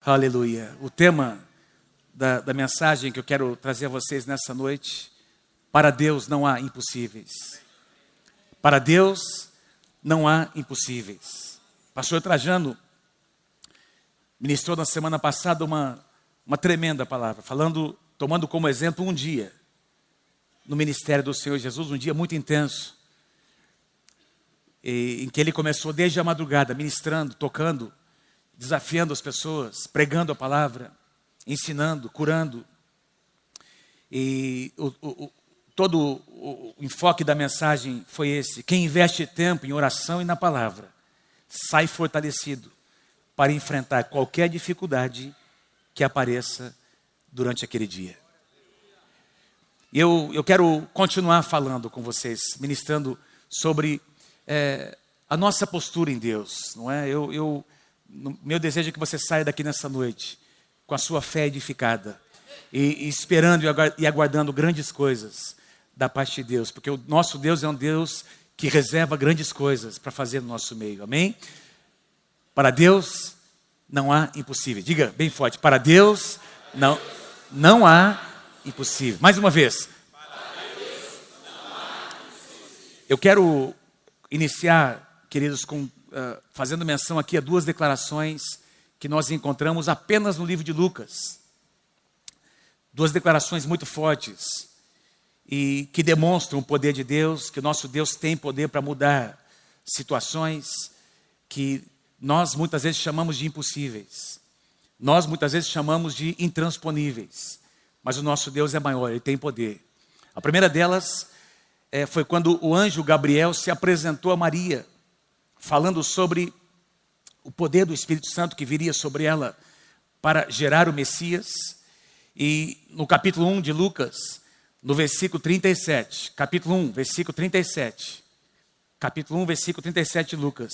Aleluia. O tema da mensagem que eu quero trazer a vocês nessa noite: para Deus não há impossíveis. Para Deus não há impossíveis. Pastor Trajano ministrou na semana passada uma tremenda palavra, tomando como exemplo um dia no ministério do Senhor Jesus, um dia muito intenso, em que ele começou desde a madrugada, ministrando, tocando, desafiando as pessoas, pregando a palavra, ensinando, curando. E todo o enfoque da mensagem foi esse: quem investe tempo em oração e na palavra, sai fortalecido para enfrentar qualquer dificuldade que apareça durante aquele dia. E eu quero continuar falando com vocês, ministrando sobre a nossa postura em Deus, não é? Meu desejo é que você saia daqui nessa noite com a sua fé edificada e esperando e aguardando grandes coisas da parte de Deus, porque o nosso Deus é um Deus que reserva grandes coisas para fazer no nosso meio, amém? Para Deus não há impossível. Diga bem forte: para Deus não há impossível. Mais uma vez. Eu quero iniciar, queridos, fazendo menção aqui a duas declarações que nós encontramos apenas no livro de Lucas. Duas declarações muito fortes e que demonstram o poder de Deus, que o nosso Deus tem poder para mudar situações que nós muitas vezes chamamos de impossíveis. Nós muitas vezes chamamos de intransponíveis. Mas o nosso Deus é maior, Ele tem poder. A primeira delas foi quando o anjo Gabriel se apresentou a Maria, falando sobre o poder do Espírito Santo que viria sobre ela para gerar o Messias. E no capítulo 1 de Lucas, no versículo 37, capítulo 1, versículo 37, capítulo 1, versículo 37 de Lucas,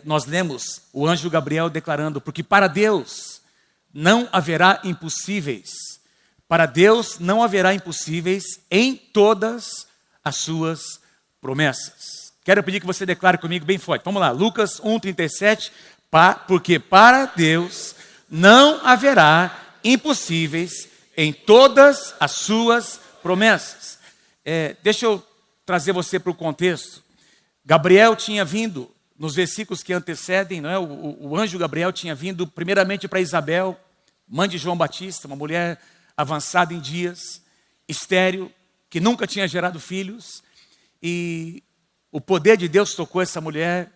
nós lemos o anjo Gabriel declarando: porque para Deus não haverá impossíveis, para Deus não haverá impossíveis em todas as suas promessas. Quero pedir que você declare comigo bem forte. Vamos lá, Lucas 1:37, porque para Deus não haverá impossíveis em todas as suas promessas. Deixa eu trazer você para o contexto. Gabriel tinha vindo, nos versículos que antecedem, não é? O anjo Gabriel tinha vindo primeiramente para Isabel, mãe de João Batista, uma mulher avançada em dias, estéril, que nunca tinha gerado filhos, e o poder de Deus tocou essa mulher.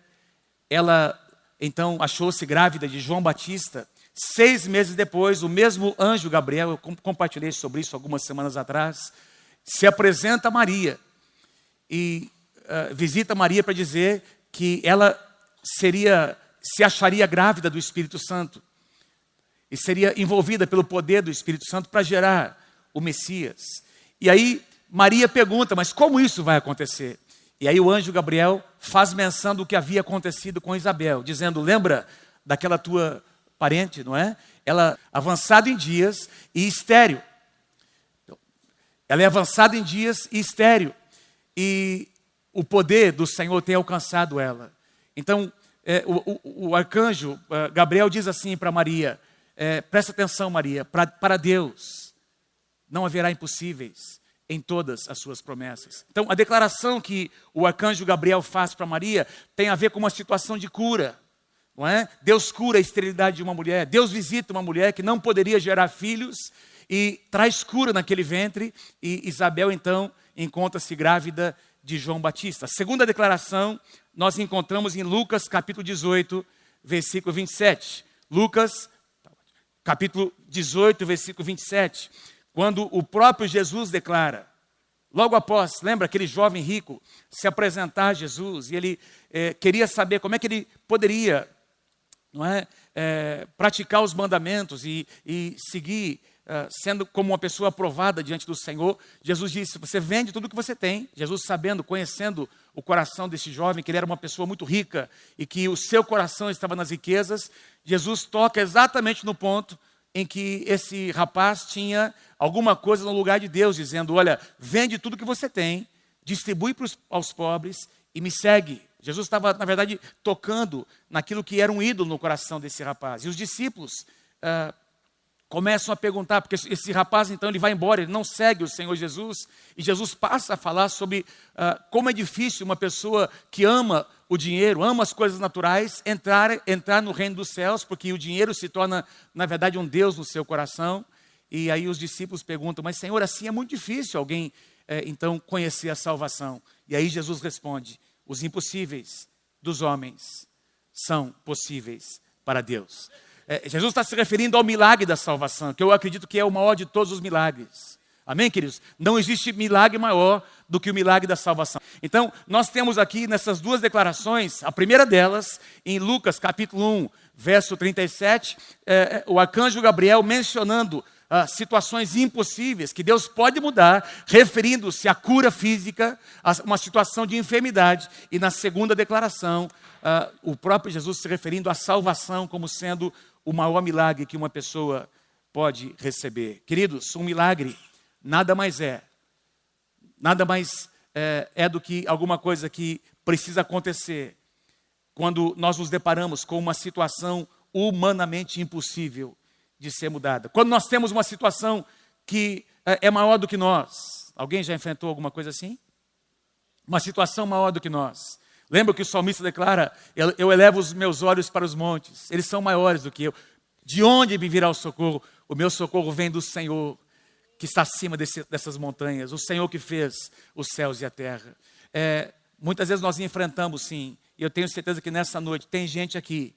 Ela então achou-se grávida de João Batista. 6 meses depois, o mesmo anjo Gabriel, eu compartilhei sobre isso algumas semanas atrás, se apresenta a Maria e visita Maria para dizer que ela se acharia grávida do Espírito Santo e seria envolvida pelo poder do Espírito Santo para gerar o Messias. E aí Maria pergunta: mas como isso vai acontecer? E aí o anjo Gabriel faz menção do que havia acontecido com Isabel, dizendo: lembra daquela tua parente, não é? Ela avançada em dias e estéril. Ela é avançada em dias e estéril. E o poder do Senhor tem alcançado ela. Então, o arcanjo Gabriel diz assim para Maria: presta atenção, Maria, para Deus não haverá impossíveis em todas as suas promessas. Então, a declaração que o arcanjo Gabriel faz para Maria tem a ver com uma situação de cura, não é? Deus cura a esterilidade de uma mulher. Deus visita uma mulher que não poderia gerar filhos e traz cura naquele ventre. E Isabel, então, encontra-se grávida de João Batista. A segunda declaração nós encontramos em Lucas capítulo 18, versículo 27. Lucas, capítulo 18, versículo 27. Quando o próprio Jesus declara, logo após, lembra aquele jovem rico se apresentar a Jesus, e ele queria saber como é que ele poderia, não é, praticar os mandamentos e seguir, sendo como uma pessoa aprovada diante do Senhor. Jesus disse: você vende tudo o que você tem. Jesus, sabendo, conhecendo o coração desse jovem, que ele era uma pessoa muito rica e que o seu coração estava nas riquezas, Jesus toca exatamente no ponto em que esse rapaz tinha alguma coisa no lugar de Deus, dizendo: olha, vende tudo que você tem, distribui aos pobres e me segue. Jesus estava, na verdade, tocando naquilo que era um ídolo no coração desse rapaz. E os discípulos começam a perguntar, porque esse rapaz, então, ele vai embora, ele não segue o Senhor Jesus, e Jesus passa a falar sobre como é difícil uma pessoa que ama o dinheiro, ama as coisas naturais, entrar no reino dos céus, porque o dinheiro se torna, na verdade, um Deus no seu coração. E aí os discípulos perguntam, mas Senhor, assim é muito difícil alguém, então, conhecer a salvação. E aí Jesus responde, os impossíveis dos homens são possíveis para Deus. Jesus está se referindo ao milagre da salvação, que eu acredito que é o maior de todos os milagres. Amém, queridos? Não existe milagre maior do que o milagre da salvação. Então, nós temos aqui nessas duas declarações, a primeira delas, em Lucas capítulo 1, verso 37, o arcanjo Gabriel mencionando situações impossíveis que Deus pode mudar, referindo-se à cura física, a uma situação de enfermidade. E na segunda declaração, o próprio Jesus se referindo à salvação como sendo o maior milagre que uma pessoa pode receber. Queridos, um milagre nada mais é do que alguma coisa que precisa acontecer quando nós nos deparamos com uma situação humanamente impossível de ser mudada. Quando nós temos uma situação que é maior do que nós. Alguém já enfrentou alguma coisa assim? Uma situação maior do que nós. Lembra que o salmista declara, eu elevo os meus olhos para os montes, eles são maiores do que eu. De onde me virá o socorro? O meu socorro vem do Senhor, que está acima dessas montanhas, o Senhor que fez os céus e a terra. Muitas vezes nós enfrentamos, sim, e eu tenho certeza que nessa noite tem gente aqui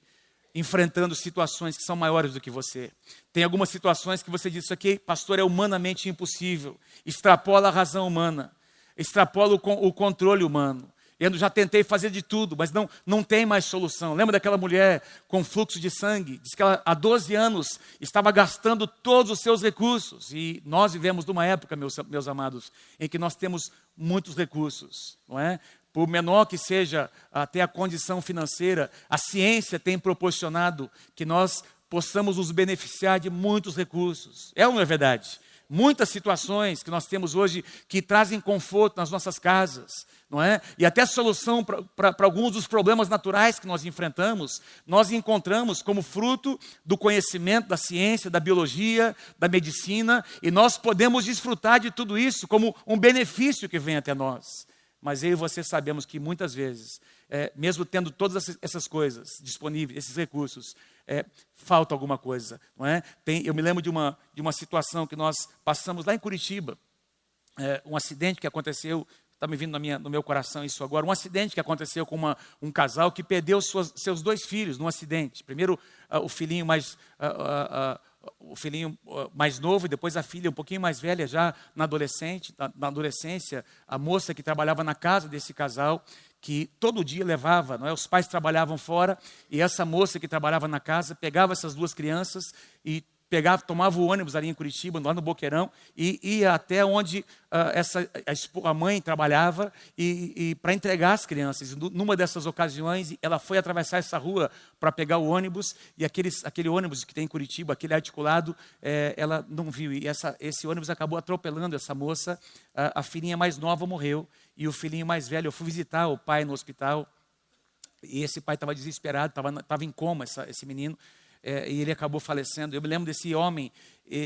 enfrentando situações que são maiores do que você. Tem algumas situações que você diz, isso aqui, pastor, é humanamente impossível, extrapola a razão humana, extrapola o controle humano. Eu já tentei fazer de tudo, mas não tem mais solução. Lembra daquela mulher com fluxo de sangue? Diz que ela, há 12 anos, estava gastando todos os seus recursos. E nós vivemos numa época, meus amados, em que nós temos muitos recursos, não é? Por menor que seja até a condição financeira, a ciência tem proporcionado que nós possamos nos beneficiar de muitos recursos. É ou não é verdade? Muitas situações que nós temos hoje que trazem conforto nas nossas casas, não é? E até solução para alguns dos problemas naturais que nós enfrentamos, nós encontramos como fruto do conhecimento da ciência, da biologia, da medicina, e nós podemos desfrutar de tudo isso como um benefício que vem até nós. Mas eu e você sabemos que muitas vezes, mesmo tendo todas essas coisas disponíveis, esses recursos, falta alguma coisa, não é? Eu me lembro de uma situação que nós passamos lá em Curitiba, um acidente que aconteceu, está me vindo no meu coração isso agora, um acidente que aconteceu com um casal que perdeu seus 2 filhos num acidente. Primeiro o filhinho mais novo e depois a filha um pouquinho mais velha já na adolescência, a moça que trabalhava na casa desse casal, que todo dia levava, não é? Os pais trabalhavam fora e essa moça que trabalhava na casa pegava essas 2 crianças e tomava o ônibus ali em Curitiba, lá no Boqueirão, e ia até onde a mãe trabalhava e para entregar as crianças. Numa dessas ocasiões, ela foi atravessar essa rua para pegar o ônibus, e aquele ônibus que tem em Curitiba, aquele articulado, ela não viu. E esse ônibus acabou atropelando essa moça. A filhinha mais nova morreu, e o filhinho mais velho, eu fui visitar o pai no hospital, e esse pai estava desesperado, estava em coma, esse menino, e ele acabou falecendo. Eu me lembro desse homem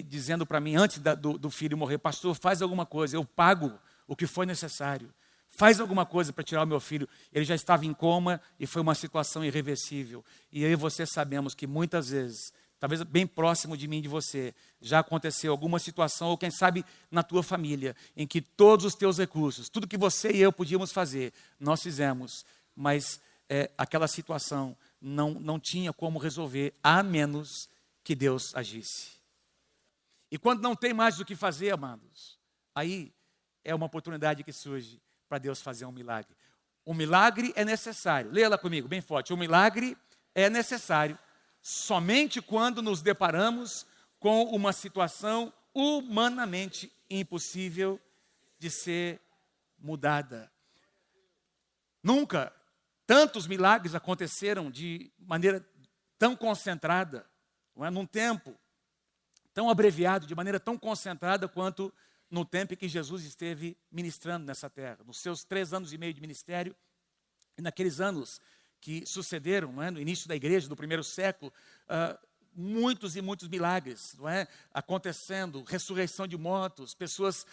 dizendo para mim, antes do filho morrer, pastor, faz alguma coisa, eu pago o que for necessário. Faz alguma coisa para tirar o meu filho. Ele já estava em coma e foi uma situação irreversível. E eu e você sabemos que muitas vezes, talvez bem próximo de mim e de você, já aconteceu alguma situação, ou quem sabe na tua família, em que todos os teus recursos, tudo que você e eu podíamos fazer, nós fizemos, mas aquela situação não tinha como resolver, a menos que Deus agisse. E quando não tem mais o que fazer, amados, aí é uma oportunidade que surge para Deus fazer um milagre. Um milagre é necessário. Leia lá comigo, bem forte. Um milagre é necessário somente quando nos deparamos com uma situação humanamente impossível de ser mudada. Nunca tantos milagres aconteceram de maneira tão concentrada, não é? Num tempo tão abreviado, de maneira tão concentrada quanto no tempo em que Jesus esteve ministrando nessa terra. Nos seus 3 anos e meio de ministério, E naqueles anos que sucederam, não é? No início da igreja, do primeiro século, muitos e muitos milagres, não é? Acontecendo, ressurreição de mortos, pessoas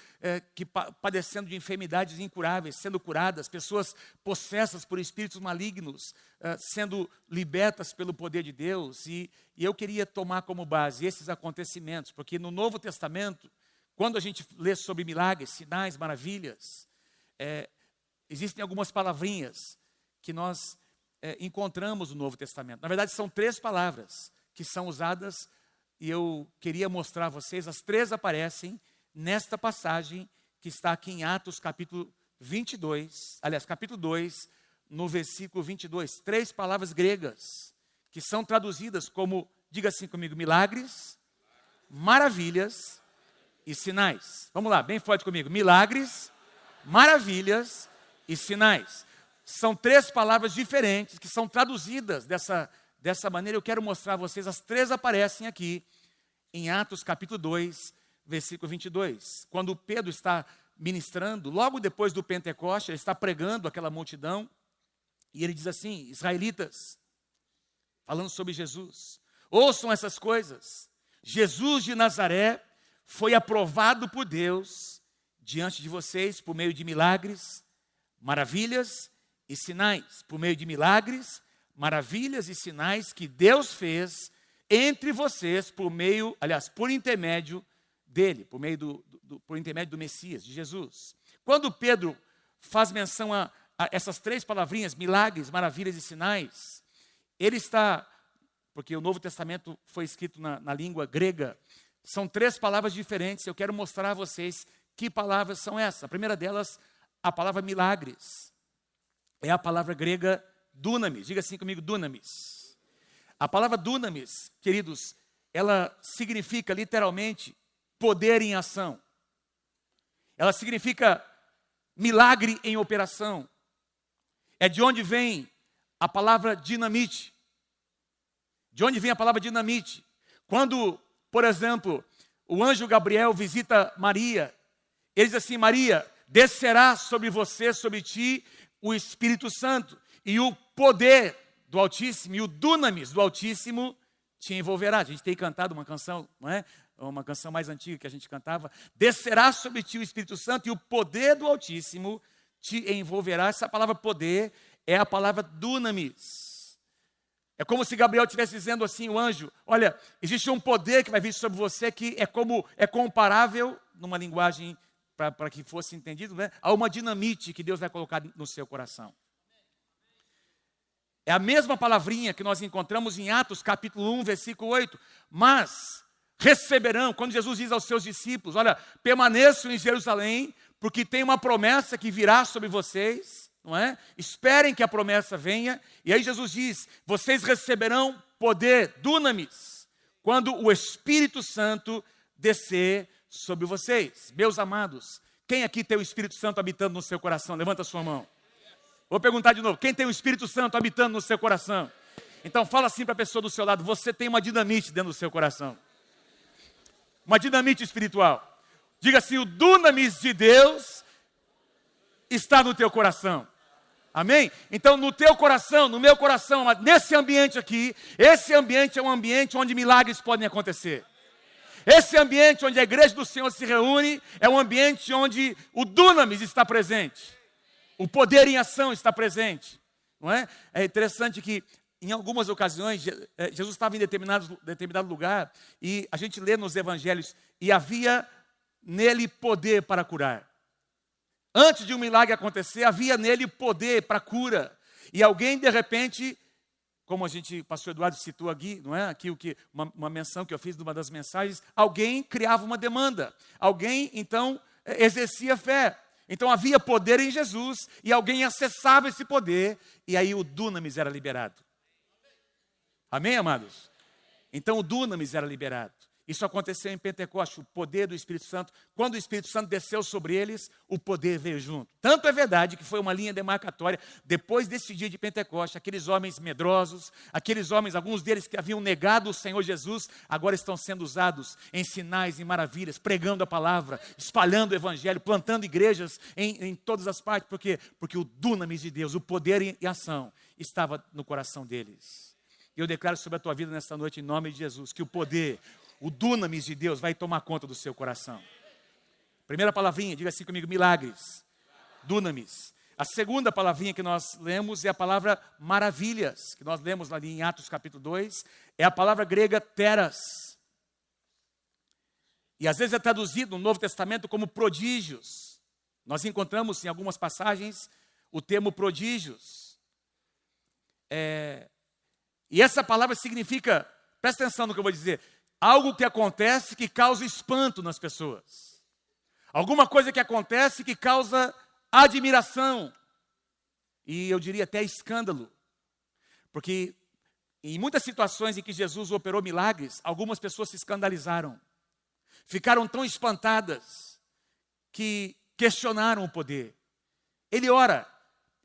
que padecendo de enfermidades incuráveis, sendo curadas, pessoas possessas por espíritos malignos, sendo libertas pelo poder de Deus. E eu queria tomar como base esses acontecimentos, porque no Novo Testamento, quando a gente lê sobre milagres, sinais, maravilhas, existem algumas palavrinhas que nós encontramos no Novo Testamento. Na verdade, são 3 palavras que são usadas, e eu queria mostrar a vocês. As 3 aparecem nesta passagem que está aqui em Atos capítulo 22, aliás, capítulo 2, no versículo 22. 3 palavras gregas que são traduzidas como, diga assim comigo, milagres, maravilhas e sinais. Vamos lá, bem forte comigo. Milagres, maravilhas e sinais. São 3 palavras diferentes que são traduzidas dessa maneira. Eu quero mostrar a vocês. As 3 aparecem aqui em Atos capítulo 2, versículo 22. Quando Pedro está ministrando, logo depois do Pentecoste, ele está pregando aquela multidão, e ele diz assim: israelitas, falando sobre Jesus, ouçam essas coisas. Jesus de Nazaré foi aprovado por Deus diante de vocês por meio de milagres, maravilhas e sinais. Por meio de milagres, maravilhas e sinais que Deus fez entre vocês por intermédio dele, por intermédio do Messias, de Jesus. Quando Pedro faz menção a essas 3 palavrinhas, milagres, maravilhas e sinais, ele está, porque o Novo Testamento foi escrito na língua grega, são 3 palavras diferentes. Eu quero mostrar a vocês que palavras são essas. A primeira delas, a palavra milagres, é a palavra grega dunamis. Diga assim comigo, dunamis. A palavra dunamis, queridos, ela significa literalmente poder em ação. Ela significa milagre em operação. É de onde vem a palavra dinamite. De onde vem a palavra dinamite? Quando, por exemplo, o anjo Gabriel visita Maria, ele diz assim: Maria, descerá sobre você, sobre ti, o Espírito Santo, e o poder do Altíssimo, e o dunamis do Altíssimo te envolverá. A gente tem cantado uma canção, não é? Uma canção mais antiga que a gente cantava: descerá sobre ti o Espírito Santo, e o poder do Altíssimo te envolverá. Essa palavra poder é a palavra dunamis. É como se Gabriel estivesse dizendo assim, o anjo: olha, existe um poder que vai vir sobre você que é comparável, numa linguagem para que fosse entendido, né, a uma dinamite que Deus vai colocar no seu coração. É a mesma palavrinha que nós encontramos em Atos capítulo 1, versículo 8. Mas receberão, quando Jesus diz aos seus discípulos: olha, permaneçam em Jerusalém, porque tem uma promessa que virá sobre vocês, não é? Esperem que a promessa venha. E aí Jesus diz: vocês receberão poder, dunamis, quando o Espírito Santo descer sobre vocês. Meus amados, quem aqui tem o Espírito Santo habitando no seu coração? Levanta a sua mão. Vou perguntar de novo: quem tem o Espírito Santo habitando no seu coração? Então fala assim para a pessoa do seu lado: você tem uma dinamite dentro do seu coração. Uma dinamite espiritual. Diga assim: o dunamis de Deus está no teu coração. Amém? Então no teu coração, no meu coração, nesse ambiente aqui, esse ambiente é um ambiente onde milagres podem acontecer. Esse ambiente onde a igreja do Senhor se reúne é um ambiente onde o dunamis está presente. O poder em ação está presente. Não é? É interessante que em algumas ocasiões Jesus estava em determinado lugar, e a gente lê nos evangelhos: e havia nele poder para curar. Antes de um milagre acontecer, havia nele poder para cura. E alguém, de repente, como o pastor Eduardo citou aqui, não é? Aqui uma menção que eu fiz de uma das mensagens, alguém criava uma demanda. Alguém, então, exercia fé. Então havia poder em Jesus, e alguém acessava esse poder, e aí o dunamis era liberado. Amém, amados? Então o dunamis era liberado. Isso aconteceu em Pentecostes, o poder do Espírito Santo. Quando o Espírito Santo desceu sobre eles, o poder veio junto. Tanto é verdade que foi uma linha demarcatória. Depois desse dia de Pentecostes, aqueles homens medrosos, aqueles homens, alguns deles que haviam negado o Senhor Jesus, agora estão sendo usados em sinais e maravilhas, pregando a palavra, espalhando o evangelho, plantando igrejas em todas as partes. Por quê? Porque o dunamis de Deus, o poder e ação, estava no coração deles. E eu declaro sobre a tua vida nesta noite, em nome de Jesus, que o poder, o dunamis de Deus vai tomar conta do seu coração. Primeira palavrinha, diga assim comigo, milagres. Dunamis. A segunda palavrinha que nós lemos é a palavra maravilhas, que nós lemos ali em Atos capítulo 2, é a palavra grega teras. E às vezes é traduzido no Novo Testamento como prodígios. Nós encontramos em algumas passagens o termo prodígios. E essa palavra significa, presta atenção no que eu vou dizer, algo que acontece que causa espanto nas pessoas. Alguma coisa que acontece que causa admiração. E eu diria até escândalo. Porque em muitas situações em que Jesus operou milagres, algumas pessoas se escandalizaram. Ficaram tão espantadas que questionaram o poder. Ele ora,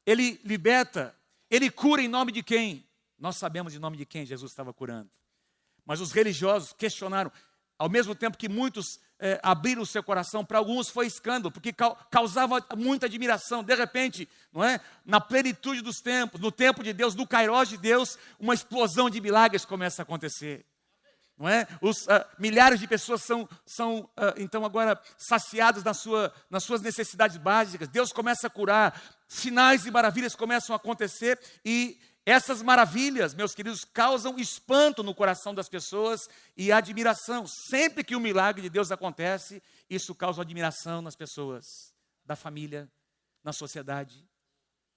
ele liberta, ele cura em nome de quem? Nós sabemos em nome de quem Jesus estava curando. Mas os religiosos questionaram, ao mesmo tempo que muitos abriram o seu coração, para alguns foi escândalo, porque causava muita admiração. De repente, não é? Na plenitude dos tempos, no tempo de Deus, no Kairos de Deus, uma explosão de milagres começa a acontecer. Não é? Milhares de pessoas são então agora saciadas nas suas necessidades básicas. Deus começa a curar, sinais e maravilhas começam a acontecer e essas maravilhas, meus queridos, causam espanto no coração das pessoas e admiração. Sempre que um milagre de Deus acontece, isso causa admiração nas pessoas, da família, na sociedade.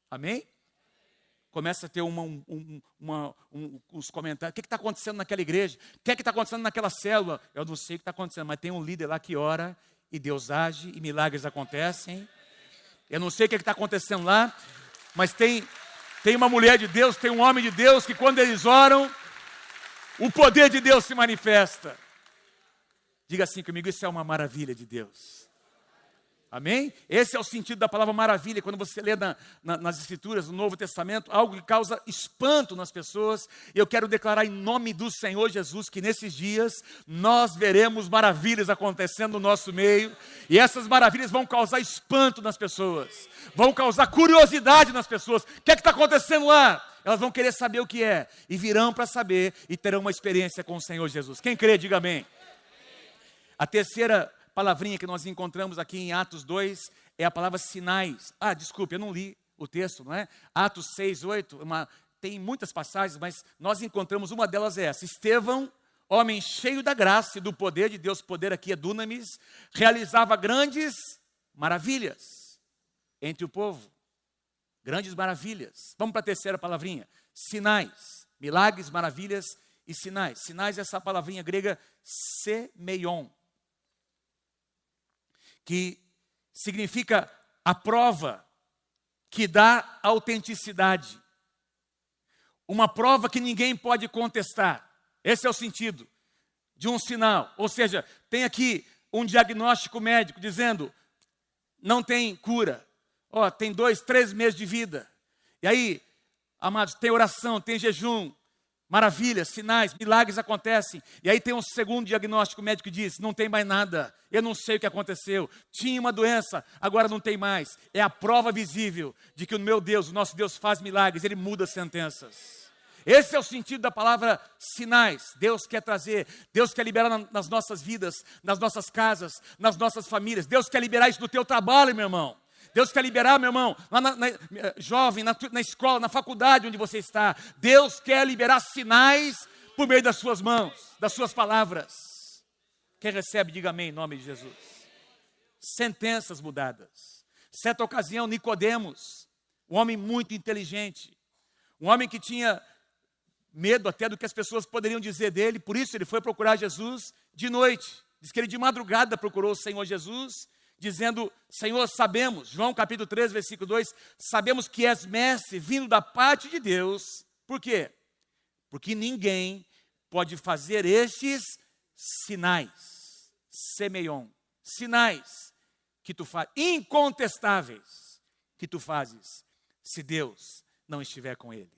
Amém? Começa a ter uns comentários. O que está acontecendo naquela igreja? O que está acontecendo naquela célula? Eu não sei o que está acontecendo, mas tem um líder lá que ora e Deus age e milagres acontecem. Eu não sei o que está acontecendo lá, mas tem uma mulher de Deus, tem um homem de Deus que quando eles oram, o poder de Deus se manifesta. Diga assim comigo, isso é uma maravilha de Deus. Amém? Esse é o sentido da palavra maravilha, quando você lê nas Escrituras, no Novo Testamento, algo que causa espanto nas pessoas. E eu quero declarar em nome do Senhor Jesus, que nesses dias, nós veremos maravilhas acontecendo no nosso meio, e essas maravilhas vão causar espanto nas pessoas, vão causar curiosidade nas pessoas. O que está acontecendo lá? Elas vão querer saber o que é, e virão para saber, e terão uma experiência com o Senhor Jesus. Quem crê, diga amém. A terceira palavrinha que nós encontramos aqui em Atos 2 é a palavra sinais. Desculpe, eu não li o texto, não é? Atos 6, 8, tem muitas passagens, mas nós encontramos uma delas é essa. Estevão, homem cheio da graça e do poder de Deus, poder aqui é dunamis, realizava grandes maravilhas entre o povo. Grandes maravilhas. Vamos para a terceira palavrinha. Sinais. Milagres, maravilhas e sinais. Sinais é essa palavrinha grega semeion, que significa a prova que dá autenticidade. Uma prova que ninguém pode contestar. Esse é o sentido de um sinal. Ou seja, tem aqui um diagnóstico médico dizendo, não tem cura. Tem 2, 3 meses de vida. E aí, amados, tem oração, tem jejum, maravilhas, sinais, milagres acontecem. E aí tem um segundo diagnóstico médico que diz, não tem mais nada, eu não sei o que aconteceu. Tinha uma doença, agora não tem mais. É a prova visível de que o meu Deus, o nosso Deus faz milagres, Ele muda sentenças. Esse é o sentido da palavra sinais. Deus quer trazer, Deus quer liberar nas nossas vidas, nas nossas casas, nas nossas famílias. Deus quer liberar isso no teu trabalho, meu irmão. Deus quer liberar, meu irmão, lá jovem, na escola, na faculdade onde você está. Deus quer liberar sinais por meio das suas mãos, das suas palavras. Quem recebe, diga amém em nome de Jesus. Sentenças mudadas. Certa ocasião, Nicodemos, um homem muito inteligente, um homem que tinha medo até do que as pessoas poderiam dizer dele, por isso ele foi procurar Jesus de noite. Diz que ele de madrugada procurou o Senhor Jesus, dizendo, Senhor, sabemos, João capítulo 3, versículo 2, sabemos que és mestre vindo da parte de Deus. Por quê? Porque ninguém pode fazer estes sinais, semeion, sinais que tu fazes, incontestáveis que tu fazes, se Deus não estiver com ele.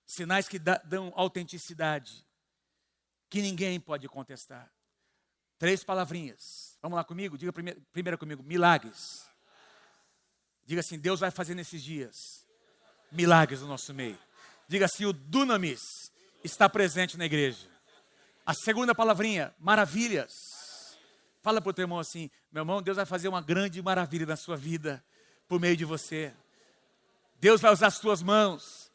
Sinais que dão autenticidade, que ninguém pode contestar. 3 palavrinhas. Vamos lá comigo? Diga primeiro comigo, milagres. Diga assim, Deus vai fazer nesses dias milagres no nosso meio. Diga assim, o dunamis está presente na igreja. A segunda palavrinha, maravilhas. Fala para o teu irmão assim, meu irmão, Deus vai fazer uma grande maravilha na sua vida, por meio de você. Deus vai usar as tuas mãos.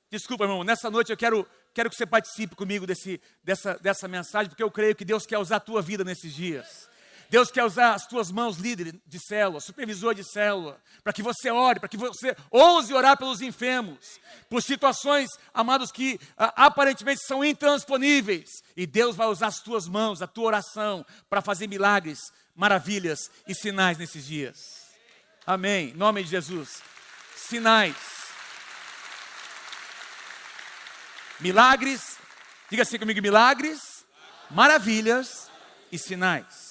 Desculpa, irmão, nessa noite eu quero que você participe comigo dessa mensagem, porque eu creio que Deus quer usar a tua vida nesses dias. Deus quer usar as tuas mãos, líder de célula, supervisor de célula, para que você ore, para que você ouse orar pelos enfermos, por situações, amados, que aparentemente são intransponíveis. E Deus vai usar as tuas mãos, a tua oração, para fazer milagres, maravilhas e sinais nesses dias. Amém. Em nome de Jesus. Sinais. Milagres. Diga assim comigo, milagres, maravilhas e sinais.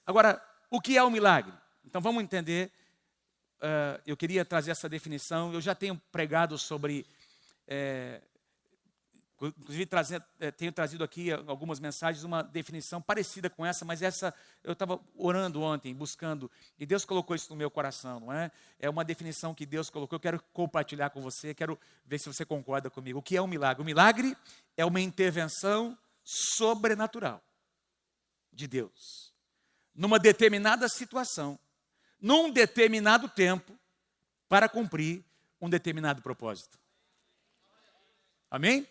Agora, o que é um milagre? Então vamos entender, eu queria trazer essa definição, eu já tenho pregado sobre, inclusive tenho trazido aqui algumas mensagens, uma definição parecida com essa, mas essa eu estava orando ontem, buscando, e Deus colocou isso no meu coração, não é? É uma definição que Deus colocou, eu quero compartilhar com você, quero ver se você concorda comigo. O que é um milagre? O milagre é uma intervenção sobrenatural de Deus numa determinada situação, num determinado tempo, para cumprir um determinado propósito. Amém?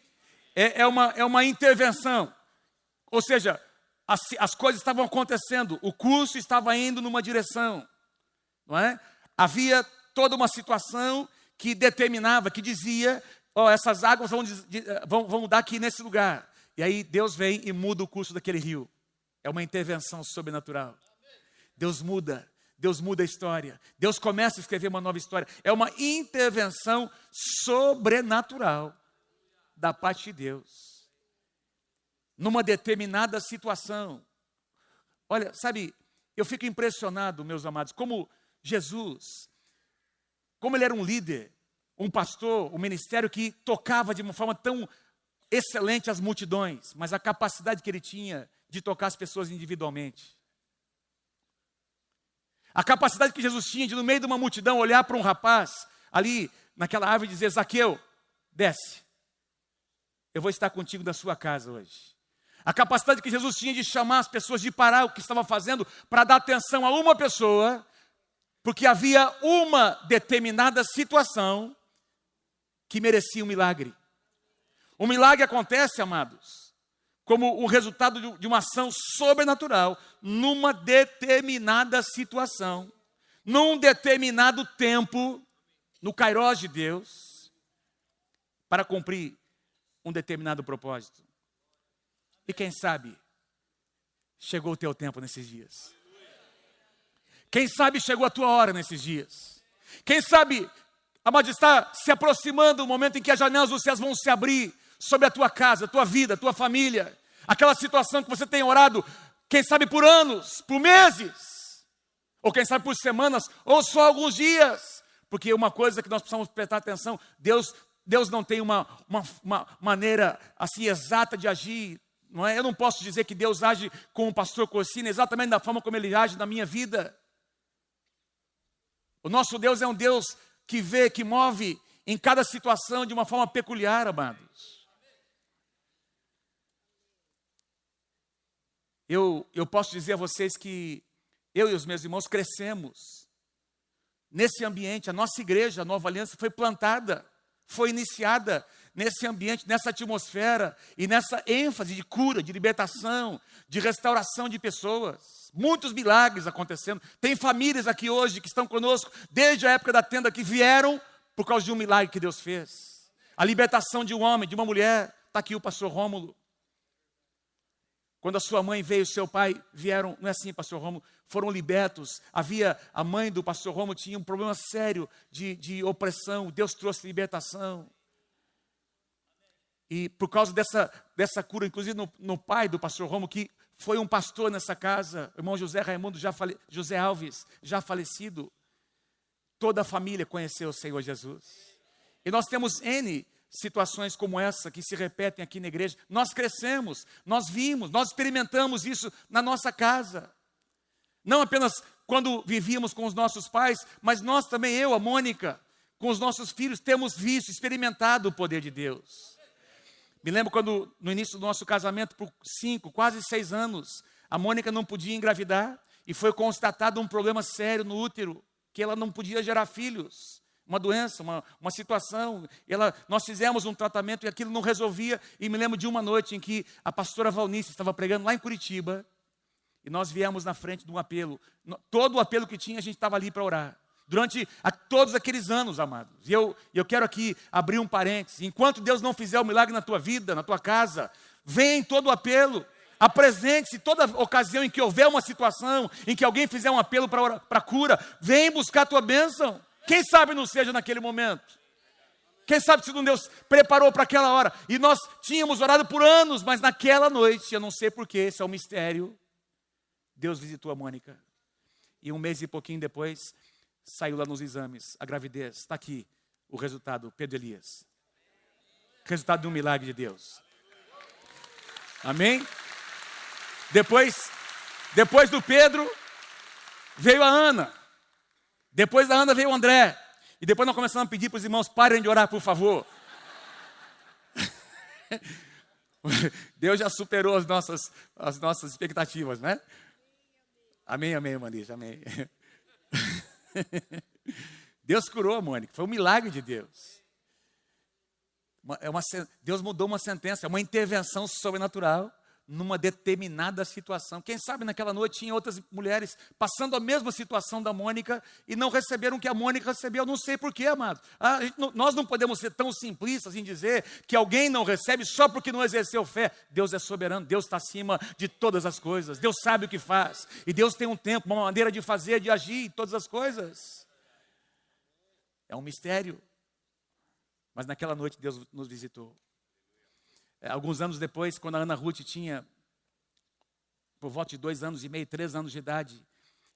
É uma intervenção. Ou seja, as coisas estavam acontecendo, o curso estava indo numa direção, não é? Havia toda uma situação que determinava, que dizia, essas águas vão dar aqui nesse lugar. E aí Deus vem e muda o curso daquele rio. É uma intervenção sobrenatural. Deus muda a história. Deus começa a escrever uma nova história. É uma intervenção sobrenatural da parte de Deus. Numa determinada situação. Olha, sabe, eu fico impressionado, meus amados, como Jesus, como ele era um líder, um pastor, um ministério que tocava de uma forma tão excelente as multidões, mas a capacidade que ele tinha de tocar as pessoas individualmente. A capacidade que Jesus tinha de, no meio de uma multidão, olhar para um rapaz ali naquela árvore e dizer, Zaqueu, desce. Eu vou estar contigo na sua casa hoje. A capacidade que Jesus tinha de chamar as pessoas, de parar o que estava fazendo, para dar atenção a uma pessoa, porque havia uma determinada situação que merecia um milagre. O milagre acontece, amados, como o resultado de uma ação sobrenatural, numa determinada situação, num determinado tempo, no Kairos de Deus, para cumprir um determinado propósito. E quem sabe, chegou o teu tempo nesses dias. Quem sabe chegou a tua hora nesses dias. Quem sabe, amado, está se aproximando o momento em que as janelas dos céus vão se abrir sobre a tua casa, a tua vida, a tua família. Aquela situação que você tem orado, quem sabe por anos, por meses, ou quem sabe por semanas, ou só alguns dias. Porque uma coisa que nós precisamos prestar atenção, Deus não tem uma maneira assim exata de agir. Não é? Eu não posso dizer que Deus age com o pastor Corsini exatamente da forma como ele age na minha vida. O nosso Deus é um Deus que vê, que move em cada situação de uma forma peculiar, amados. Eu posso dizer a vocês que eu e os meus irmãos crescemos nesse ambiente. A nossa igreja, a Nova Aliança, foi plantada, foi iniciada nesse ambiente, nessa atmosfera e nessa ênfase de cura, de libertação, de restauração de pessoas. Muitos milagres acontecendo. Tem famílias aqui hoje que estão conosco desde a época da tenda, que vieram por causa de um milagre que Deus fez. A libertação de um homem, de uma mulher. Está aqui o pastor Rômulo. Quando a sua mãe veio, seu pai vieram, não é assim, pastor Rômulo, foram libertos. A mãe do pastor Rômulo tinha um problema sério de opressão. Deus trouxe libertação. E por causa dessa cura, inclusive no pai do pastor Romo, que foi um pastor nessa casa, o irmão José Raimundo, José Alves, já falecido, toda a família conheceu o Senhor Jesus. E nós temos N situações como essa que se repetem aqui na igreja. Nós crescemos, nós vimos, nós experimentamos isso na nossa casa. Não apenas quando vivíamos com os nossos pais, mas nós também, eu, a Mônica, com os nossos filhos, temos visto, experimentado o poder de Deus. Me lembro quando, no início do nosso casamento, por 5, quase 6 anos, a Mônica não podia engravidar e foi constatado um problema sério no útero, que ela não podia gerar filhos. Uma doença, uma situação. Nós fizemos um tratamento e aquilo não resolvia. E me lembro de uma noite em que a pastora Valnice estava pregando lá em Curitiba. E nós viemos na frente de um apelo. Todo o apelo que tinha, a gente estava ali para orar. Durante todos aqueles anos, amados. E eu quero aqui abrir um parênteses. Enquanto Deus não fizer o milagre na tua vida, na tua casa, vem todo o apelo. Apresente-se toda ocasião em que houver uma situação, em que alguém fizer um apelo para cura, vem buscar a tua bênção. Quem sabe não seja naquele momento. Quem sabe se não Deus preparou para aquela hora. E nós tínhamos orado por anos, mas naquela noite, eu não sei porquê, esse é um mistério, Deus visitou a Mônica. E 1 mês e pouquinho depois, saiu lá nos exames, a gravidez. Está aqui o resultado, Pedro Elias. Resultado de um milagre de Deus. Amém? Depois do Pedro, veio a Ana. Depois da Ana veio o André. E depois nós começamos a pedir para os irmãos, parem de orar, por favor. Deus já superou as nossas expectativas, né? Amém, amém, Manija, amém. Deus curou a Mônica, foi um milagre de Deus. Deus mudou uma sentença, é uma intervenção sobrenatural numa determinada situação. Quem sabe naquela noite tinha outras mulheres passando a mesma situação da Mônica e não receberam o que a Mônica recebeu. Não sei porquê, amado. Nós não podemos ser tão simplistas em dizer que alguém não recebe só porque não exerceu fé. Deus é soberano, Deus está acima de todas as coisas. Deus sabe o que faz. E Deus tem um tempo, uma maneira de fazer, de agir em todas as coisas. É um mistério. Mas naquela noite Deus nos visitou. Alguns anos depois, quando a Ana Ruth tinha por volta de 2 anos e meio, 3 anos de idade,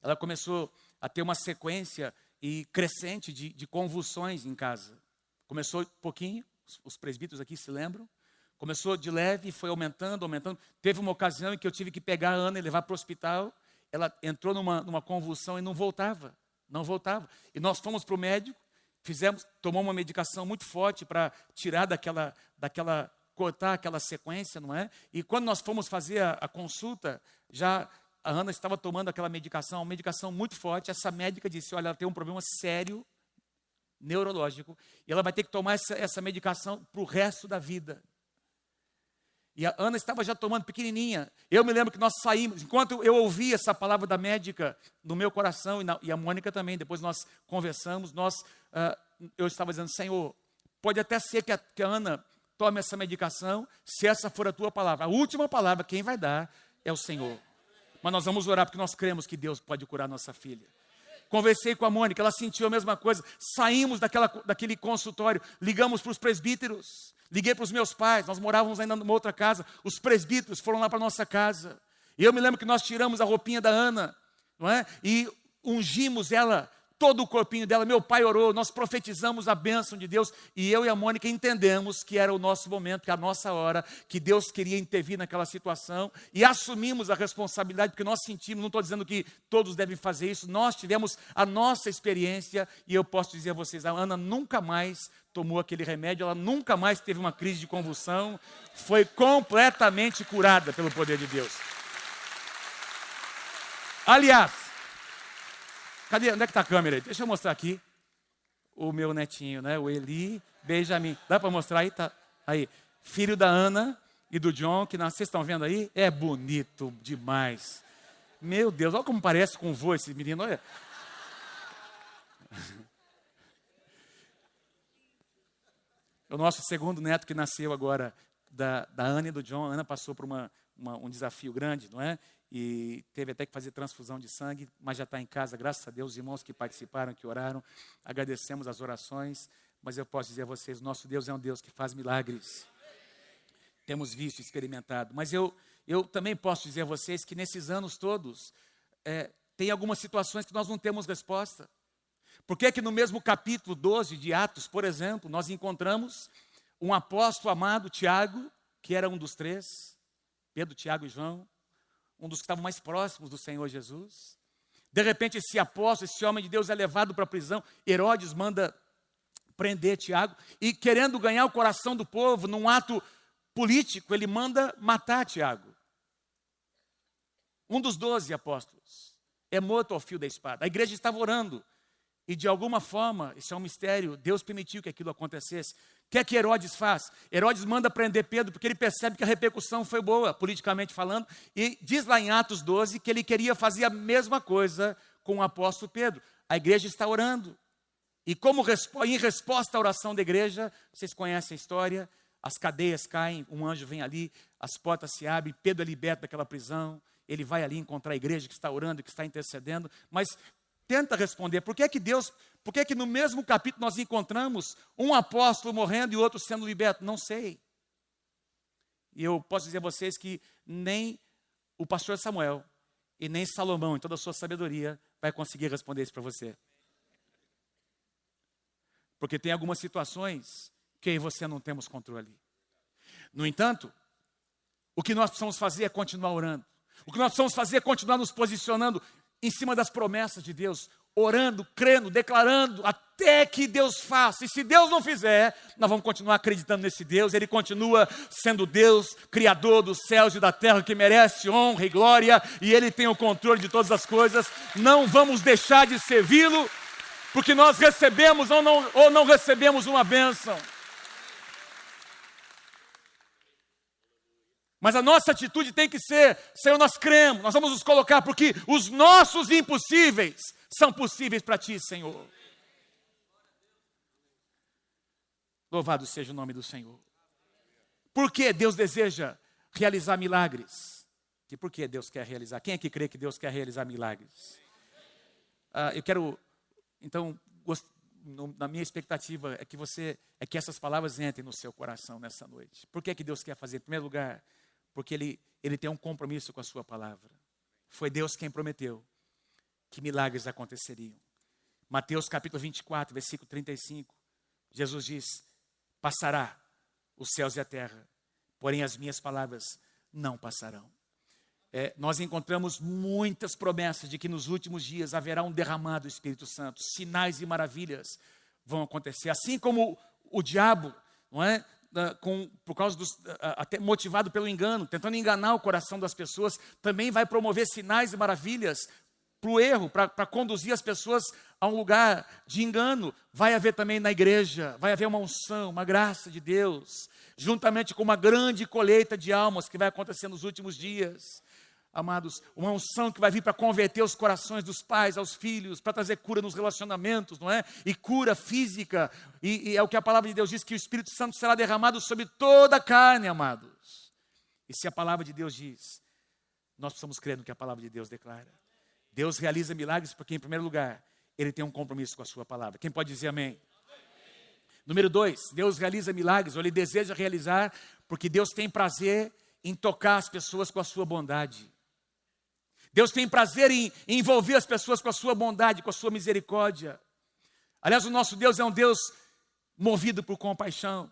ela começou a ter uma sequência e crescente de convulsões em casa. Começou pouquinho, os presbíteros aqui se lembram, começou de leve e foi aumentando. Teve uma ocasião em que eu tive que pegar a Ana e levar para o hospital. Ela entrou numa convulsão e não voltava. E nós fomos para o médico, tomamos uma medicação muito forte para tirar cortar aquela sequência, não é? E quando nós fomos fazer a consulta, já a Ana estava tomando aquela medicação, uma medicação muito forte. Essa médica disse, olha, ela tem um problema sério, neurológico, e ela vai ter que tomar essa medicação para o resto da vida. E a Ana estava já tomando pequenininha. Eu me lembro que nós saímos, enquanto eu ouvi essa palavra da médica no meu coração, e a Mônica também, depois nós conversamos, eu estava dizendo, Senhor, pode até ser que a Ana tome essa medicação, se essa for a tua palavra. A última palavra, quem vai dar é o Senhor. Mas nós vamos orar porque nós cremos que Deus pode curar nossa filha. Conversei com a Mônica, ela sentiu a mesma coisa. Saímos daquele consultório, ligamos para os presbíteros, liguei para os meus pais, nós morávamos ainda numa outra casa, os presbíteros foram lá para a nossa casa. E eu me lembro que nós tiramos a roupinha da Ana, não é? E ungimos ela, todo o corpinho dela. Meu pai orou, nós profetizamos a bênção de Deus, e eu e a Mônica entendemos que era o nosso momento, que a nossa hora, que Deus queria intervir naquela situação, e assumimos a responsabilidade, porque nós sentimos, não estou dizendo que todos devem fazer isso, nós tivemos a nossa experiência, e eu posso dizer a vocês, a Ana nunca mais tomou aquele remédio, ela nunca mais teve uma crise de convulsão, foi completamente curada pelo poder de Deus. Aliás, onde é que está a câmera aí? Deixa eu mostrar aqui o meu netinho, né? O Eli Benjamin. Dá para mostrar aí? Tá aí. Filho da Ana e do John, que vocês estão vendo aí? É bonito demais. Meu Deus, olha como parece com o vô esse menino. Olha. O nosso segundo neto que nasceu agora, da Ana e do John. A Ana passou por um desafio grande, não é? E teve até que fazer transfusão de sangue, mas já está em casa, graças a Deus, os irmãos que participaram, que oraram, agradecemos as orações, mas eu posso dizer a vocês, nosso Deus é um Deus que faz milagres. temos visto e experimentado. Mas eu também posso dizer a vocês que nesses anos todos, tem algumas situações que nós não temos resposta. Por que que no mesmo capítulo 12 de Atos, por exemplo, nós encontramos um apóstolo amado, Tiago, que era um dos três, Pedro, Tiago e João, um dos que estavam mais próximos do Senhor Jesus. De repente esse apóstolo, esse homem de Deus é levado para a prisão, Herodes manda prender Tiago, e querendo ganhar o coração do povo, num ato político, ele manda matar Tiago. Um dos 12 apóstolos é morto ao fio da espada. A igreja estava orando, e de alguma forma, isso é um mistério, Deus permitiu que aquilo acontecesse. O que é que Herodes faz? Herodes manda prender Pedro, porque ele percebe que a repercussão foi boa, politicamente falando, e diz lá em Atos 12 que ele queria fazer a mesma coisa com o apóstolo Pedro. A igreja está orando, e como em resposta à oração da igreja, vocês conhecem a história, as cadeias caem, um anjo vem ali, as portas se abrem, Pedro é liberto daquela prisão, ele vai ali encontrar a igreja que está orando, que está intercedendo, mas tenta responder, por que que no mesmo capítulo nós encontramos um apóstolo morrendo e outro sendo liberto? Não sei. E eu posso dizer a vocês que nem o pastor Samuel e nem Salomão, em toda a sua sabedoria, vai conseguir responder isso para você. Porque tem algumas situações que eu e você não temos controle. No entanto, o que nós precisamos fazer é continuar orando. O que nós precisamos fazer é continuar nos posicionando em cima das promessas de Deus, orando, crendo, declarando, até que Deus faça. E se Deus não fizer, nós vamos continuar acreditando nesse Deus. Ele continua sendo Deus, Criador dos céus e da terra, que merece honra e glória, e Ele tem o controle de todas as coisas. Não vamos deixar de servi-lo, porque nós recebemos ou não recebemos uma bênção. Mas a nossa atitude tem que ser, Senhor, nós cremos, nós vamos nos colocar, porque os nossos impossíveis são possíveis para Ti, Senhor. Louvado seja o nome do Senhor. Por que Deus deseja realizar milagres? E por que Deus quer realizar? Quem é que crê que Deus quer realizar milagres? Eu quero, então, na minha expectativa é que essas palavras entrem no seu coração nessa noite. Por que Deus quer fazer? Em primeiro lugar, porque ele tem um compromisso com a sua palavra. Foi Deus quem prometeu que milagres aconteceriam. Mateus capítulo 24, versículo 35, Jesus diz: passará os céus e a terra, porém as minhas palavras não passarão. Nós encontramos muitas promessas de que nos últimos dias haverá um derramado do Espírito Santo, sinais e maravilhas vão acontecer, assim como o diabo, não é? Por causa até motivado pelo engano, tentando enganar o coração das pessoas, também vai promover sinais e maravilhas para o erro, para conduzir as pessoas a um lugar de engano. Vai haver também na igreja, vai haver uma unção, uma graça de Deus, juntamente com uma grande colheita de almas que vai acontecer nos últimos dias. Amados, uma unção que vai vir para converter os corações dos pais aos filhos, para trazer cura nos relacionamentos, não é? E cura física, e é o que a palavra de Deus diz, que o Espírito Santo será derramado sobre toda a carne, amados. E se a palavra de Deus diz, nós precisamos crer no que a palavra de Deus declara. Deus realiza milagres porque, em primeiro lugar, Ele tem um compromisso com a sua palavra. Quem pode dizer amém? Número 2, Deus realiza milagres, ou Ele deseja realizar, porque Deus tem prazer em tocar as pessoas com a sua bondade. Deus tem prazer em envolver as pessoas com a sua bondade, com a sua misericórdia. Aliás, o nosso Deus é um Deus movido por compaixão.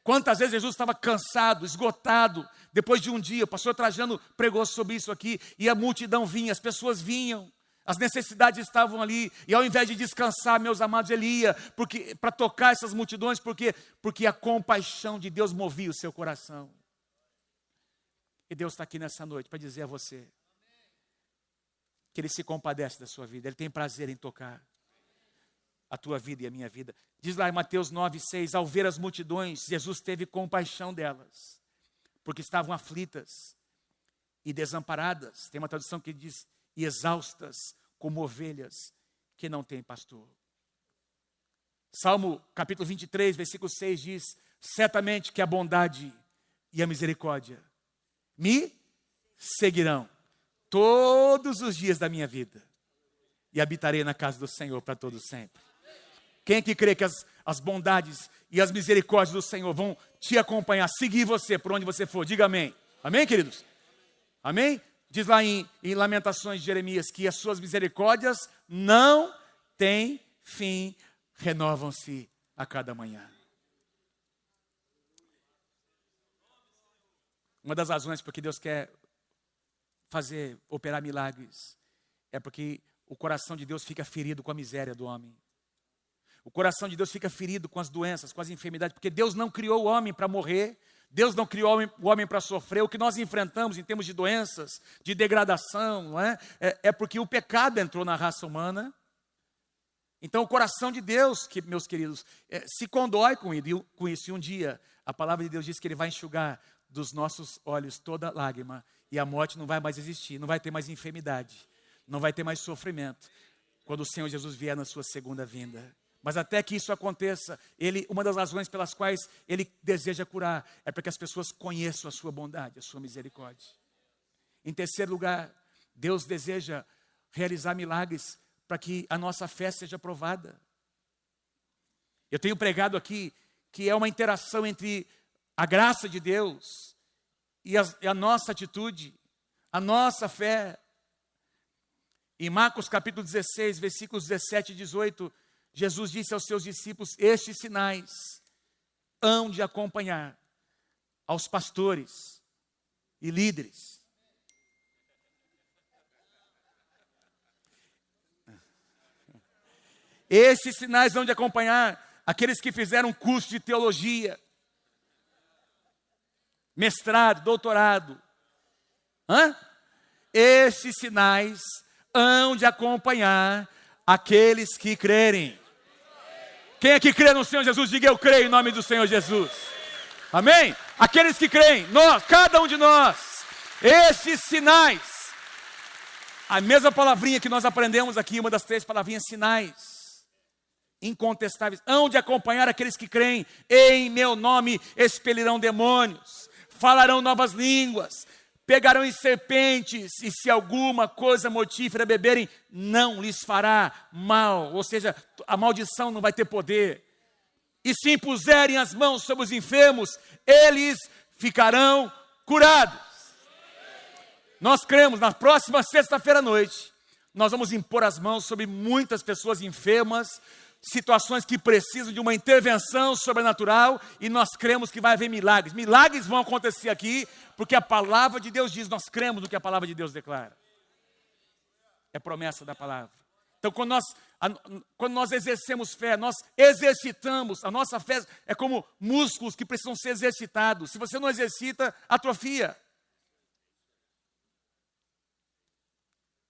Quantas vezes Jesus estava cansado, esgotado, depois de um dia, o pastor Trajano pregou sobre isso aqui, e a multidão vinha, as pessoas vinham, as necessidades estavam ali, e ao invés de descansar, meus amados, ele ia para tocar essas multidões, porque a compaixão de Deus movia o seu coração. E Deus está aqui nessa noite para dizer a você que Ele se compadece da sua vida, Ele tem prazer em tocar a tua vida e a minha vida. Diz lá em Mateus 9:6, ao ver as multidões, Jesus teve compaixão delas, porque estavam aflitas e desamparadas. Tem uma tradução que diz, e exaustas como ovelhas que não têm pastor. Salmo capítulo 23, versículo 6 diz, certamente que a bondade e a misericórdia me seguirão todos os dias da minha vida, e habitarei na casa do Senhor para todo sempre. Quem é que crê que as bondades e as misericórdias do Senhor vão te acompanhar, seguir você por onde você for. Diga amém. Amém, queridos? Amém? Diz lá em Lamentações de Jeremias que as suas misericórdias não têm fim, renovam-se a cada manhã. Uma das razões porque Deus quer operar milagres, é porque o coração de Deus fica ferido com a miséria do homem. O coração de Deus fica ferido com as doenças, com as enfermidades, porque Deus não criou o homem para morrer, Deus não criou o homem para sofrer. O que nós enfrentamos em termos de doenças, de degradação, não é? É porque o pecado entrou na raça humana. Então o coração de Deus, meus queridos, se condói com isso. E um dia a palavra de Deus diz que Ele vai enxugar dos nossos olhos toda lágrima, e a morte não vai mais existir, não vai ter mais enfermidade, não vai ter mais sofrimento, quando o Senhor Jesus vier na sua segunda vinda. Mas até que isso aconteça, uma das razões pelas quais Ele deseja curar, é para que as pessoas conheçam a sua bondade, a sua misericórdia. Em terceiro lugar, Deus deseja realizar milagres para que a nossa fé seja provada. Eu tenho pregado aqui que é uma interação entre a graça de Deus e a nossa atitude, a nossa fé. Em Marcos capítulo 16, versículos 17 e 18, Jesus disse aos seus discípulos: estes sinais hão de acompanhar aos pastores e líderes. Esses sinais hão de acompanhar aqueles que fizeram curso de teologia, mestrado, doutorado. Esses sinais hão de acompanhar aqueles que crerem. Quem é que crê no Senhor Jesus? Diga: eu creio em nome do Senhor Jesus. Amém? Aqueles que creem, nós, cada um de nós, esses sinais, a mesma palavrinha que nós aprendemos aqui, uma das 3 palavrinhas, sinais incontestáveis, hão de acompanhar aqueles que creem. Em meu nome expelirão demônios, falarão novas línguas, pegarão em serpentes, e se alguma coisa mortífera beberem, não lhes fará mal. Ou seja, a maldição não vai ter poder. E se impuserem as mãos sobre os enfermos, eles ficarão curados. Nós cremos, na próxima sexta-feira à noite, nós vamos impor as mãos sobre muitas pessoas enfermas, situações que precisam de uma intervenção sobrenatural, e nós cremos que vai haver milagres. Milagres vão acontecer aqui, porque a palavra de Deus diz, nós cremos no que a palavra de Deus declara. É promessa da palavra. Então, quando nós exercemos fé, nós exercitamos. A nossa fé é como músculos que precisam ser exercitados. Se você não exercita, atrofia.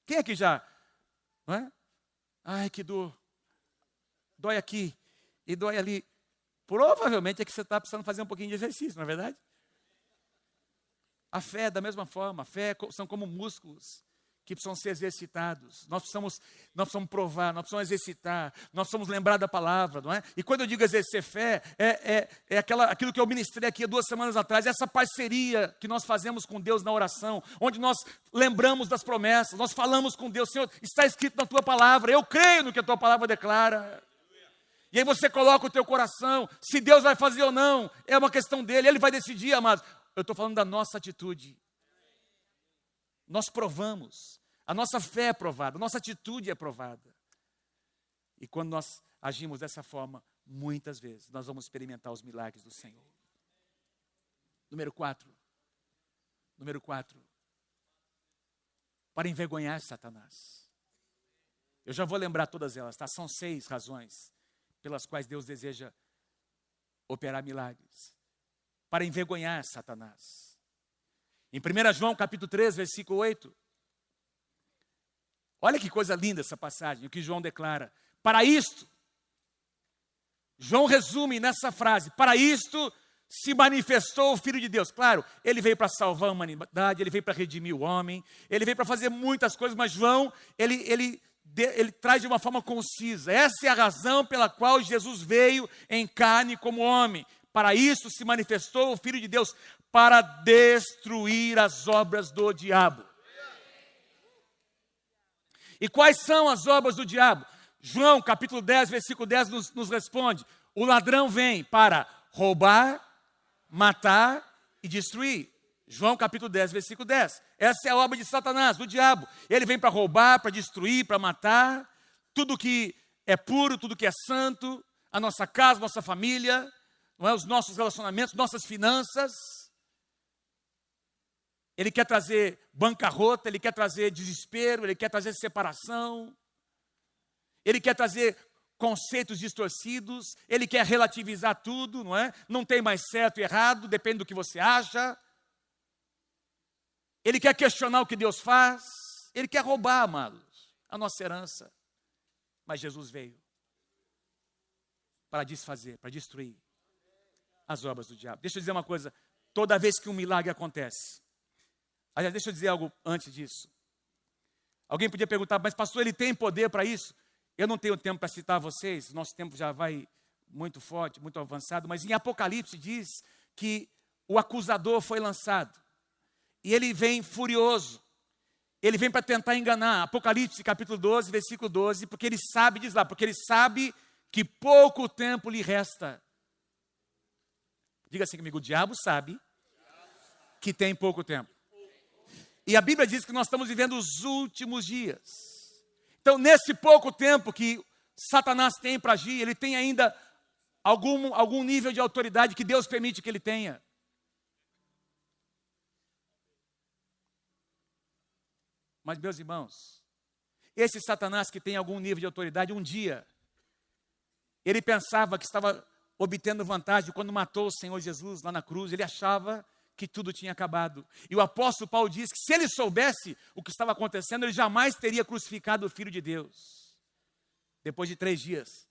Quem é que já? Não é? Ai, que dor. Dói aqui e dói ali. Provavelmente é que você está precisando fazer um pouquinho de exercício, não é verdade? A fé é da mesma forma. A fé são como músculos que precisam ser exercitados. Nós precisamos provar, nós precisamos exercitar, nós precisamos lembrar da palavra, não é? E quando eu digo exercer fé, é aquilo que eu ministrei aqui há 2 semanas atrás, essa parceria que nós fazemos com Deus na oração, onde nós lembramos das promessas, nós falamos com Deus: Senhor, está escrito na tua palavra, eu creio no que a tua palavra declara. E aí você coloca o teu coração, se Deus vai fazer ou não, é uma questão dele, ele vai decidir, amados. Eu estou falando da nossa atitude. Nós provamos, a nossa fé é provada, a nossa atitude é provada. E quando nós agimos dessa forma, muitas vezes nós vamos experimentar os milagres do Senhor. Número 4. Para envergonhar Satanás. Eu já vou lembrar todas elas, tá? São 6 razões pelas quais Deus deseja operar milagres. Para envergonhar Satanás. Em 1 João capítulo 3, versículo 8. Olha que coisa linda essa passagem, o que João declara. Para isto, João resume nessa frase: para isto se manifestou o Filho de Deus. Claro, ele veio para salvar a humanidade, ele veio para redimir o homem, ele veio para fazer muitas coisas, mas João, ele traz de uma forma concisa. Essa é a razão pela qual Jesus veio em carne como homem. Para isso se manifestou o Filho de Deus, para destruir as obras do diabo. E quais são as obras do diabo? João capítulo 10, versículo 10 nos responde: O ladrão vem para roubar, matar e destruir. João capítulo 10, versículo 10. Essa é a obra de Satanás, do diabo. Ele vem para roubar, para destruir, para matar. Tudo que é puro, tudo que é santo. A nossa casa, nossa família, não é? Os nossos relacionamentos, nossas finanças. Ele quer trazer bancarrota, ele quer trazer desespero, ele quer trazer separação. Ele quer trazer conceitos distorcidos, ele quer relativizar tudo, não é? Não tem mais certo e errado, depende do que você acha. Ele quer questionar o que Deus faz, ele quer roubar, amados, a nossa herança. Mas Jesus veio para desfazer, para destruir as obras do diabo. Deixa eu dizer uma coisa, toda vez que um milagre acontece, aliás, deixa eu dizer algo antes disso. Alguém podia perguntar, mas pastor, ele tem poder para isso? Eu não tenho tempo para citar vocês, nosso tempo já vai muito forte, muito avançado, mas em Apocalipse diz que o acusador foi lançado. E ele vem furioso. Ele vem para tentar enganar. Apocalipse capítulo 12, versículo 12, porque ele sabe, diz lá, porque ele sabe que pouco tempo lhe resta. Diga assim comigo, o diabo sabe que tem pouco tempo. E a Bíblia diz que nós estamos vivendo os últimos dias. Então, nesse pouco tempo que Satanás tem para agir, ele tem ainda algum nível de autoridade que Deus permite que ele tenha. Mas, meus irmãos, esse Satanás que tem algum nível de autoridade, um dia, ele pensava que estava obtendo vantagem quando matou o Senhor Jesus lá na cruz, ele achava que tudo tinha acabado. E o apóstolo Paulo diz que se ele soubesse o que estava acontecendo, ele jamais teria crucificado o Filho de Deus. Depois de 3 dias,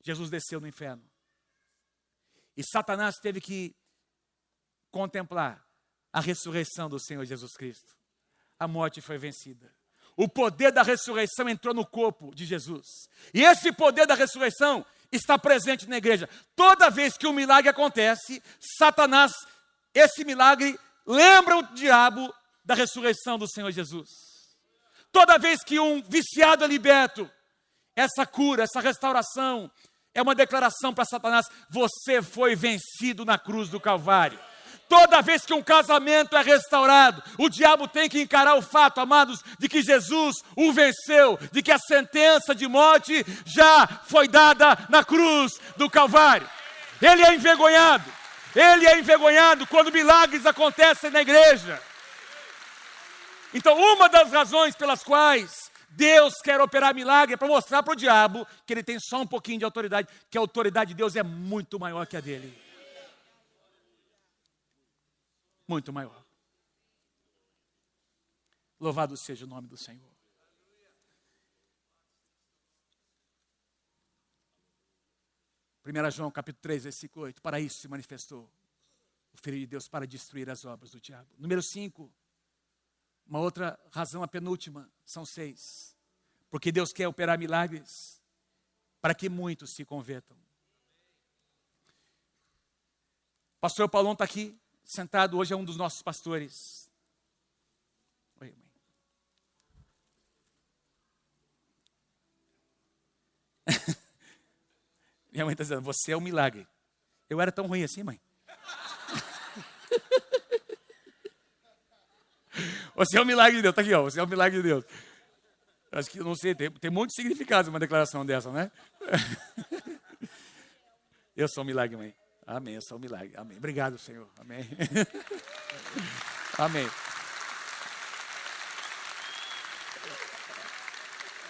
Jesus desceu no inferno. E Satanás teve que contemplar a ressurreição do Senhor Jesus Cristo. A morte foi vencida. O poder da ressurreição entrou no corpo de Jesus. E esse poder da ressurreição está presente na igreja. Toda vez que um milagre acontece, Satanás, esse milagre lembra o diabo da ressurreição do Senhor Jesus. Toda vez que um viciado é liberto, essa cura, essa restauração, é uma declaração para Satanás: você foi vencido na cruz do Calvário. Toda vez que um casamento é restaurado, o diabo tem que encarar o fato, amados, de que Jesus o venceu, de que a sentença de morte já foi dada na cruz do Calvário. Ele é envergonhado quando milagres acontecem na igreja. Então, uma das razões pelas quais Deus quer operar milagre é para mostrar para o diabo que ele tem só um pouquinho de autoridade, que a autoridade de Deus é muito maior que a dele. Muito maior. Louvado seja o nome do Senhor. João capítulo 3, versículo 8. Para isso se manifestou o Filho de Deus, para destruir as obras do diabo. Número 5. Uma outra razão, a penúltima, são 6. Porque Deus quer operar milagres para que muitos se convertam. Pastor Paulão está aqui, sentado, hoje é um dos nossos pastores. Oi, mãe. Minha mãe está dizendo, você é um milagre. Eu era tão ruim assim, mãe? Você é um milagre de Deus, está aqui, ó, você é um milagre de Deus. Acho que, não sei, tem muitos significados uma declaração dessa, né? Eu sou um milagre, mãe. Amém, eu sou um milagre. Amém. Obrigado, Senhor. Amém. Amém.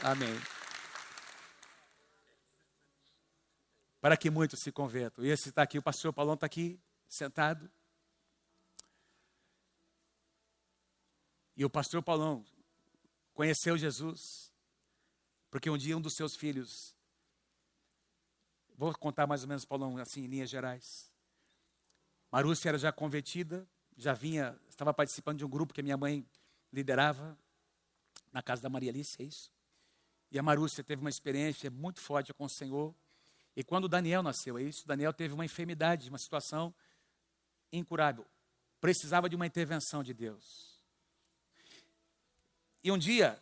Amém. Para que muitos se convertam. E esse está aqui, o pastor Paulão está aqui, sentado. E o pastor Paulão conheceu Jesus, porque um dia um dos seus filhos, vou contar mais ou menos, Paulão, assim, em linhas gerais. Marúcia era já convertida, estava participando de um grupo que a minha mãe liderava, na casa da Maria Alice, é isso? E a Marúcia teve uma experiência muito forte com o Senhor. E quando o Daniel nasceu, é isso? Daniel teve uma enfermidade, uma situação incurável. Precisava de uma intervenção de Deus. E um dia,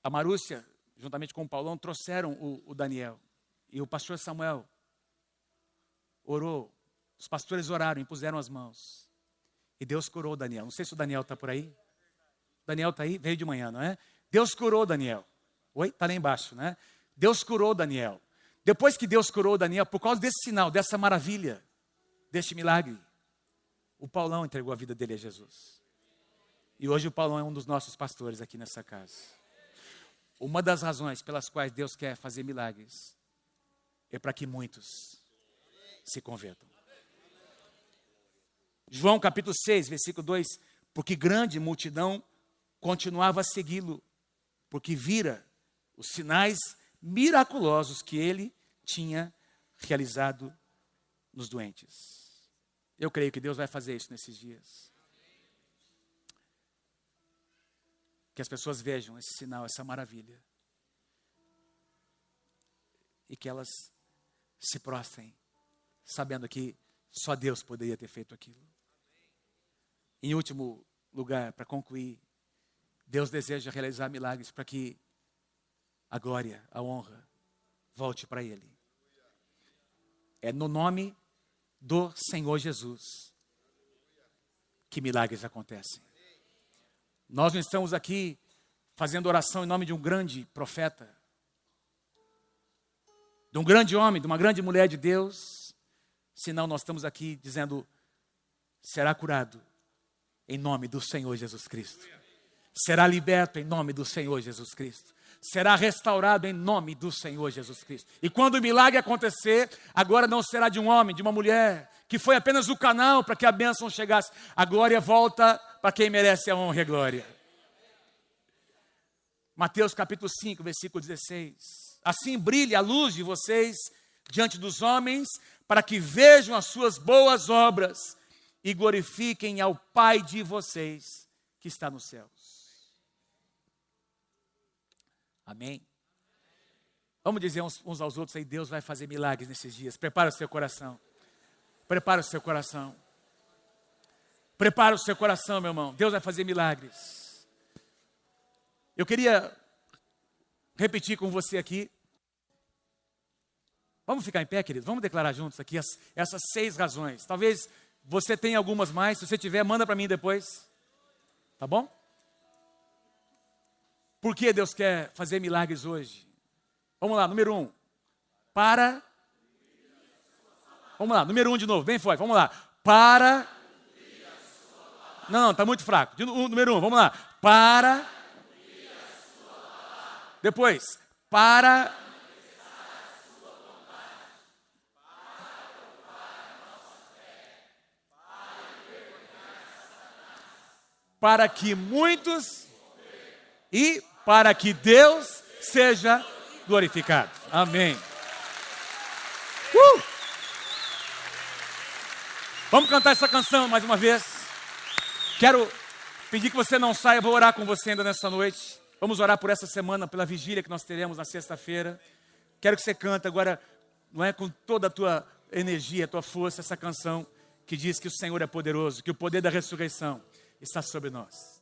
a Marúcia, juntamente com o Paulão, trouxeram o Daniel. E o pastor Samuel orou, os pastores oraram, impuseram as mãos. E Deus curou o Daniel. Não sei se o Daniel está por aí. Daniel está aí? Veio de manhã, não é? Deus curou o Daniel. Oi? Está lá embaixo, né? Deus curou o Daniel. Depois que Deus curou o Daniel, por causa desse sinal, dessa maravilha, deste milagre, o Paulão entregou a vida dele a Jesus. E hoje o Paulão é um dos nossos pastores aqui nessa casa. Uma das razões pelas quais Deus quer fazer milagres é para que muitos se convertam. João capítulo 6, versículo 2. Porque grande multidão continuava a segui-lo, porque vira os sinais miraculosos que ele tinha realizado nos doentes. Eu creio que Deus vai fazer isso nesses dias. Que as pessoas vejam esse sinal, essa maravilha. E que elas se prostrem, sabendo que só Deus poderia ter feito aquilo. Em último lugar, para concluir, Deus deseja realizar milagres para que a glória, a honra, volte para Ele. É no nome do Senhor Jesus que milagres acontecem. Nós não estamos aqui fazendo oração em nome de um grande profeta, de um grande homem, de uma grande mulher de Deus, senão nós estamos aqui dizendo, será curado em nome do Senhor Jesus Cristo. Será liberto em nome do Senhor Jesus Cristo. Será restaurado em nome do Senhor Jesus Cristo. E quando o milagre acontecer, agora não será de um homem, de uma mulher, que foi apenas o canal para que a bênção chegasse. A glória volta para quem merece a honra e a glória. Mateus capítulo 5, versículo 16. Assim brilhe a luz de vocês diante dos homens, para que vejam as suas boas obras e glorifiquem ao Pai de vocês que está nos céus. Amém? Vamos dizer uns aos outros aí, Deus vai fazer milagres nesses dias. Prepara o seu coração. Prepara o seu coração. Prepara o seu coração, meu irmão. Deus vai fazer milagres. Eu queria repetir com você aqui. Vamos ficar em pé, querido? Vamos declarar juntos aqui essas 6 razões. Talvez você tenha algumas mais. Se você tiver, manda para mim depois. Tá bom? Por que Deus quer fazer milagres hoje? Vamos lá, número 1. Vamos lá, número 1 de novo, bem forte. Vamos lá. Não, está muito fraco. Número 1, vamos lá. Depois. Para que muitos e para que Deus seja glorificado. Amém. Vamos cantar essa canção mais uma vez. Quero pedir que você não saia, vou orar com você ainda nessa noite. Vamos orar por essa semana, pela vigília que nós teremos na sexta-feira. Quero que você cante agora, não é, com toda a tua energia, a tua força, essa canção que diz que o Senhor é poderoso, que o poder da ressurreição está sobre nós.